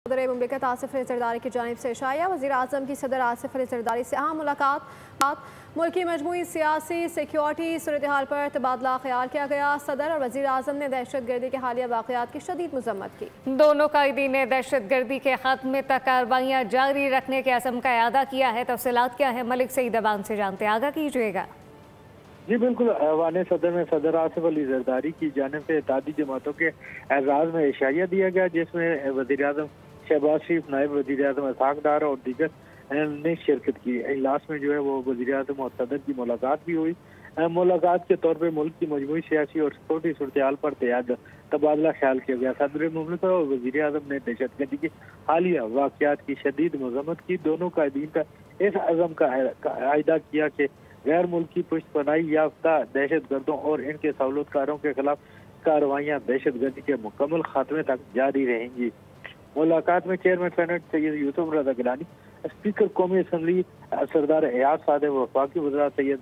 सदर मुमलिकत आसिफ अली जरदारी की जानिब से शाया वज़ीर आज़म की सदर आसिफ अली जरदारी से अहम मुलाकात। मुल्की मजमूई सियासी सिक्योरिटी सूरत हाल पर तबादला ख्याल किया गया। सदर और वज़ीर आज़म ने दहशत गर्दी के हालिया वाक़यात की शदीद मज़म्मत की। दोनों कायदीन ने दहशत गर्दी के खात्मे तक कार्रवाइयाँ जारी रखने के अज़म का इआदा किया है। तफसीलात क्या है, मलिक सईद अबान से जानते, आगाह कीजिएगा। जी बिल्कुल, ऐवान सदर में सदर आसिफ अली जरदारी की जानिब से इत्तेहादी जमातों के एजाज़ में इशाया दिया गया, जिसमें वज़ीर आज़म शहबाज शरीफ, नायब वज़ीर आज़म इसाक डार और दीगर ने शिरकत की। इजलास में जो है वो वज़ीर आज़म और सदर की मुलाकात भी हुई। मुलाकात के तौर पर मुल्क की मजमूई सियासी और सिक्योरिटी सूरत हाल पर तबादला ख्याल किया गया। सदर मुमलिकत और वज़ीर आज़म ने दहशत गर्दी के हालिया वाक़यात की शदीद मज़म्मत की। दोनों कायदीन का इस अज़म का आयदा किया कि गैर मुल्की पुष्टपनाही याफ्ता दहशत गर्दों और इनके सहूलतकारों के खिलाफ कार्रवाइयाँ दहशत गर्दी के मुकम्मल खात्मे तक जारी रहेंगी। मुलाकात में चेयरमैन सेनेट सैयद यूसुफ रज़ा गिलानी, स्पीकर कौमी असम्बली सरदार एयाज सादेब, वफाकी वज़ीर सैयद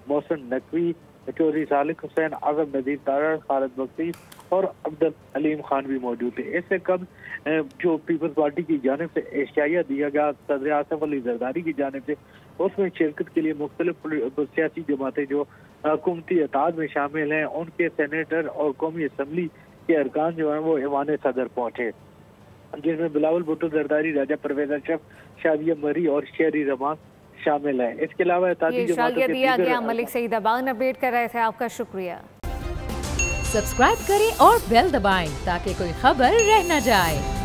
मोहसिन नकवी, चौधरी सालिक हुसैन, आज़म नज़ीर तारड़, खालिद बख्शी और अब्दुल हलीम खान भी मौजूद थे। इससे कम जो पीपल्स पार्टी की जानिब से एशिया दिया गया सदर आसिफ अली जरदारी की जानिब से, उसमें शिरकत के लिए मुख्तलिफ सियासी जमातें जो हुकूमती इत्तेहाद में शामिल हैं, उनके सेनेटर और कौमी असम्बली के अरकान जो हैं वो ऐवान सदर पहुँचे, जिसमें बिलावल भुट्टो जरदारी, राजा परवेज अशरफ, शादिया मरी और शेरी रमान शामिल है। इसके अलावा दिया गया। मलिक सईद अबान अपडेट कर रहे थे, आपका शुक्रिया। सब्सक्राइब करें और बेल दबाएं ताकि कोई खबर रह न जाए।